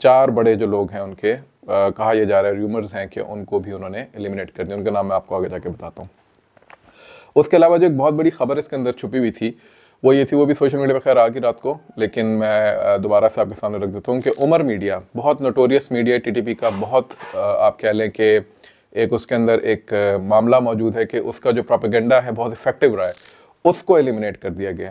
4 بڑے جو لوگ ہیں ان کے کہا یہ جا رہا ہے، ریومرز ہیں کہ ان کو بھی انہوں نے ایلیمنیٹ کر دیا. ان کا نام میں آپ کو آگے جا کے بتاتا ہوں. اس کے علاوہ جو ایک بہت بڑی خبر اس کے اندر چھپی ہوئی تھی وہ یہ تھی، وہ بھی سوشل میڈیا پہ خیر آ گئی رات کو، لیکن میں دوبارہ سے آپ کے سامنے رکھ دیتا ہوں کہ عمر میڈیا، بہت notorious media T T P کا، بہت آپ کہہ لیں کہ ایک اس کے اندر ایک معاملہ موجود ہے کہ اس کا جو پروپیگنڈا ہے بہت افیکٹو رہا ہے، اس کو ایلیمنیٹ کر دیا گیا.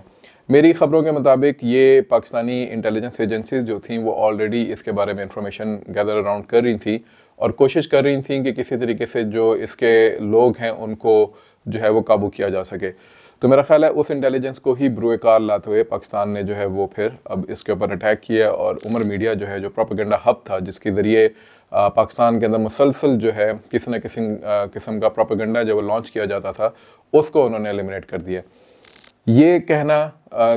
میری خبروں کے مطابق یہ پاکستانی انٹیلیجنس ایجنسیز جو تھیں وہ آلریڈی اس کے بارے میں انفارمیشن گیدر اراؤنڈ کر رہی تھیں اور کوشش کر رہی تھیں کہ کسی طریقے سے جو اس کے لوگ ہیں ان کو جو ہے وہ قابو کیا جا سکے. تو میرا خیال ہے اس انٹیلیجنس کو ہی بروئے کار لاتے ہوئے پاکستان نے جو ہے وہ پھر اب اس کے اوپر اٹیک کیا، اور عمر میڈیا جو ہے جو پروپیگنڈا ہب تھا جس کے ذریعے پاکستان کے اندر مسلسل جو ہے کسی نہ کسی قسم کا پروپیگنڈا جو وہ لانچ کیا جاتا تھا اس کو انہوں نے ایلیمنیٹ کر دیا. یہ کہنا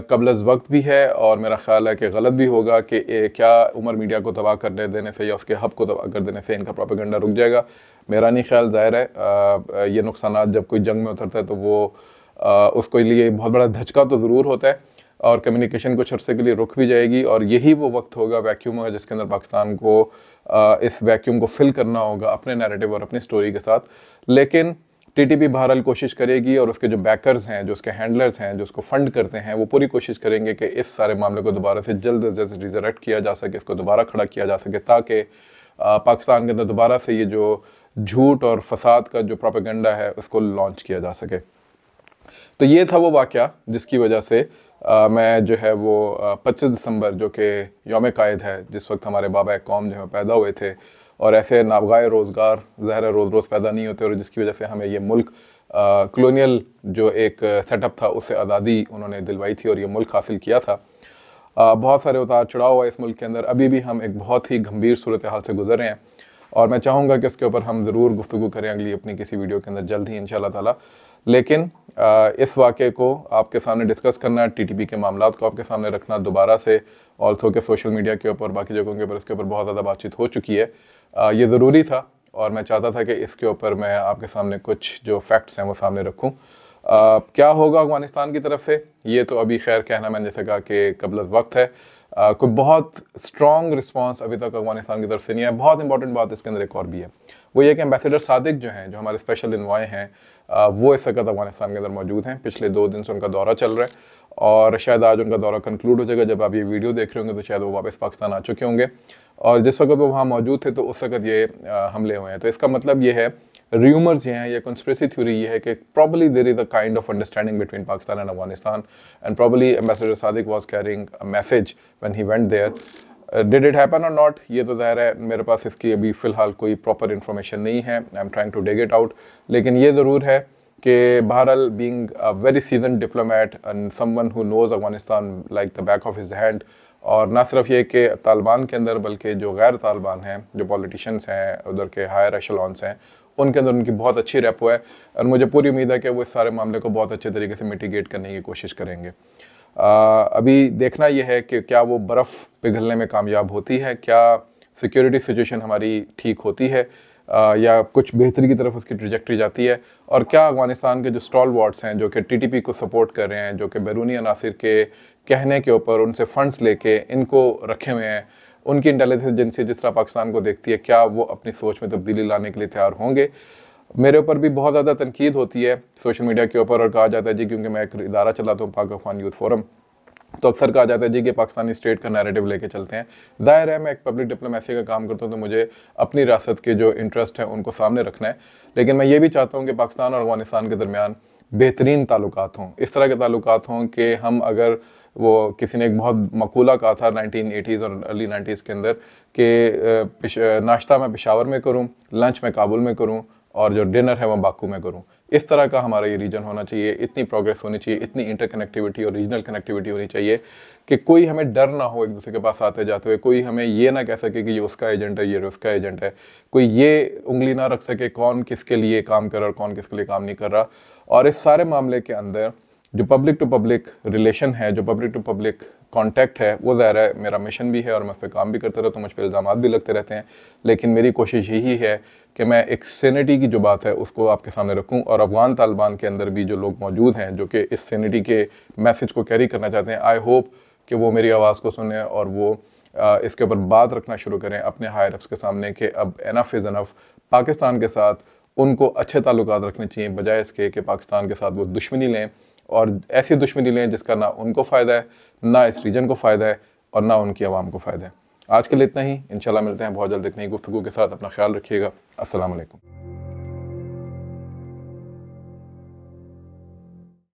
قبل از وقت بھی ہے اور میرا خیال ہے کہ غلط بھی ہوگا کہ کیا عمر میڈیا کو تباہ کرنے دینے سے یا اس کے ہب کو تباہ کر دینے سے ان کا پروپیگنڈا رک جائے گا. میرا نہیں خیال. ظاہر ہے یہ نقصانات جب کوئی جنگ میں اترتا ہے تو وہ اس کو لیے بہت بڑا دھچکا تو ضرور ہوتا ہے اور کمیونیکیشن کچھ عرصے کے لیے رک بھی جائے گی، اور یہی وہ وقت ہوگا، ویکیوم ہوگا جس کے اندر پاکستان کو اس ویکیوم کو فل کرنا ہوگا اپنے نیریٹو اور اپنی سٹوری کے ساتھ. لیکن ٹی ٹی پی بہرحال کوشش کرے گی اور اس کے جو بیکرز ہیں، جو اس کے ہینڈلرز ہیں، جو اس کو فنڈ کرتے ہیں، وہ پوری کوشش کریں گے کہ اس سارے معاملے کو دوبارہ سے جلد از جلد ریزریکٹ کیا جا سکے، اس کو دوبارہ کھڑا کیا جا سکے تاکہ پاکستان کے اندر دوبارہ سے یہ جو جھوٹ اور فساد کا جو پروپیگنڈا ہے اس کو لانچ کیا جا سکے. تو یہ تھا وہ واقعہ جس کی وجہ سے میں جو ہے وہ 25 دسمبر جو کہ یوم قائد ہے، جس وقت ہمارے بابا قوم جو ہے پیدا ہوئے تھے، اور ایسے نابغہ روزگار ظاہر روز روز پیدا نہیں ہوتے، اور جس کی وجہ سے ہمیں یہ ملک کلونیل جو ایک سیٹ اپ تھا اس سے آزادی انہوں نے دلوائی تھی اور یہ ملک حاصل کیا تھا. بہت سارے اتار چڑھاؤ ہوا اس ملک کے اندر، ابھی بھی ہم ایک بہت ہی گھمبیر صورتحال سے گزر رہے ہیں اور میں چاہوں گا کہ اس کے اوپر ہم ضرور گفتگو کریں اگلی اپنی کسی ویڈیو کے اندر جلد ہی انشاءاللہ تعالی. لیکن اس واقعے کو آپ کے سامنے ڈسکس کرنا، ٹی ٹی پی کے معاملات کو آپ کے سامنے رکھنا دوبارہ سے، آلتھو کہ سوشل میڈیا کے اوپر باقی جگہوں کے اوپر اس کے اوپر بہت زیادہ بات چیت ہو چکی ہے، یہ ضروری تھا اور میں چاہتا تھا کہ اس کے اوپر میں آپ کے سامنے کچھ جو فیکٹس ہیں وہ سامنے رکھوں. کیا ہوگا افغانستان کی طرف سے یہ تو ابھی خیر کہنا میں نے جیسے کہا کہ قبل از وقت ہے. کوئی بہت اسٹرانگ رسپانس ابھی تک افغانستان کی طرف سے نہیں ہے. بہت امپورٹنٹ بات اس کے اندر ایک اور بھی ہے، وہ یہ کہ ایمبیسیڈر صادق جو ہیں، جو ہمارے اسپیشل انوائے ہیں، وہ اس وقت افغانستان کے اندر موجود ہیں. پچھلے 2 دن سے ان کا دورہ چل رہا ہے اور شاید آج ان کا دورہ کنکلوڈ ہو جائے گا. جب آپ یہ ویڈیو دیکھ رہے ہوں گے تو شاید وہ واپس پاکستان آ چکے ہوں گے، اور جس وقت وہ وہاں موجود تھے تو اس وقت یہ حملے ہوئے ہیں. تو اس کا مطلب یہ ہے، ریومرز یہ ہیں، یہ کنسپریسی تھیوری یہ ہے کہ probably there is a kind of understanding between Pakistan and Afghanistan and probably Ambassador Sadiq was carrying a message when he went there. Did it happen or not؟ یہ تو ظاہر ہے میرے پاس اس کی ابھی فی الحال کوئی پراپر انفارمیشن نہیں ہے. I'm trying to dig it out. لیکن یہ ضرور ہے کہ بہرحال being a very seasoned diplomat and someone who knows Afghanistan like the back of his hand، اور نہ صرف یہ کہ طالبان کے اندر بلکہ جو غیر طالبان ہیں، جو پولیٹیشینس ہیں، ادھر کے ہائر ایشلونس ہیں، ان کے اندر ان کی بہت اچھی ریپو ہے اور مجھے پوری امید ہے کہ وہ اس سارے معاملے کو بہت اچھے طریقے سے میٹیگیٹ کرنے کی کوشش کریں گے. ابھی دیکھنا یہ ہے کہ کیا وہ برف پگھلنے میں کامیاب ہوتی ہے، کیا سیکیورٹی سچویشن ہماری ٹھیک ہوتی ہے یا کچھ بہتری کی طرف اس کی ٹریجیکٹری جاتی ہے، اور کیا افغانستان کے جو اسٹال وارڈس ہیں جو کہ ٹی ٹی پی کو سپورٹ کر رہے ہیں، جو کہ بیرونی عناصر کے کہنے کے اوپر ان سے فنڈز لے کے ان کو رکھے ہوئے ہیں، ان کی انٹیلیجنس ایجنسی جس طرح پاکستان کو دیکھتی ہے، کیا وہ اپنی سوچ میں تبدیلی لانے کے لیے تیار ہوں گے. میرے اوپر بھی بہت زیادہ تنقید ہوتی ہے سوشل میڈیا کے اوپر اور کہا جاتا ہے جی، کیونکہ میں ایک ادارہ چلاتا ہوں پاک افغان یوتھ فورم، تو اکثر کہا جاتا ہے جی کہ پاکستانی اسٹیٹ کا نیریٹو لے کے چلتے ہیں. ظاہر ہے میں ایک پبلک ڈپلومیسی کا کام کرتا ہوں تو مجھے اپنی ریاست کے جو انٹرسٹ ہیں ان کو سامنے رکھنا ہے، لیکن میں یہ بھی چاہتا ہوں کہ پاکستان اور افغانستان کے درمیان بہترین تعلقات ہوں، اس طرح کے تعلقات ہوں کہ ہم اگر وہ کسی نے ایک بہت مقولہ کہا تھا 1980s اور ارلی 90s کے اندر کہ ناشتہ میں پشاور میں کروں، لنچ میں کابل میں کروں اور جو ڈنر ہے وہ باکو میں کروں. اس طرح کا ہمارا یہ ریجن ہونا چاہیے، اتنی پروگریس ہونی چاہیے، اتنی انٹر کنیکٹیوٹی اور ریجنل کنیکٹیوٹی ہونی چاہیے کہ کوئی ہمیں ڈر نہ ہو ایک دوسرے کے پاس آتے جاتے ہوئے، کوئی ہمیں یہ نہ کہہ سکے کہ یہ اس کا ایجنٹ ہے، یہ اس کا ایجنٹ ہے، کوئی یہ انگلی نہ رکھ سکے کون کس کے لیے کام کر رہا اور کون کس کے لیے کام نہیں کر رہا. اور اس سارے معاملے کے اندر جو پبلک ٹو پبلک ریلیشن ہے، جو پبلک ٹو پبلک کانٹیکٹ ہے، وہ ظاہر ہے میرا مشن بھی ہے اور میں اس پہ کام بھی کرتا رہتا ہوں، مجھ پہ الزامات بھی لگتے رہتے ہیں، لیکن میری کوشش یہی ہے کہ میں ایک سینٹی کی جو بات ہے اس کو آپ کے سامنے رکھوں، اور افغان طالبان کے اندر بھی جو لوگ موجود ہیں جو کہ اس سینٹی کے میسج کو کیری کرنا چاہتے ہیں، آئی ہوپ کہ وہ میری آواز کو سنیں اور وہ اس کے اوپر بات رکھنا شروع کریں اپنے ہائر اپس کے سامنے کہ اب انف از انف، پاکستان کے ساتھ ان کو اچھے تعلقات رکھنے چاہیے، بجائے اس کے کہ پاکستان کے ساتھ وہ دشمنی لیں، اور ایسی دشمنی لیں جس کا نہ ان کو فائدہ ہے، نہ اس ریجن کو فائدہ ہے، اور نہ ان کی عوام کو فائدہ ہے۔ آج کے لیے اتنا ہی، انشاءاللہ ملتے ہیں بہت جلد ایک نئی گفتگو کے ساتھ۔ اپنا خیال رکھیے گا۔ السلام علیکم۔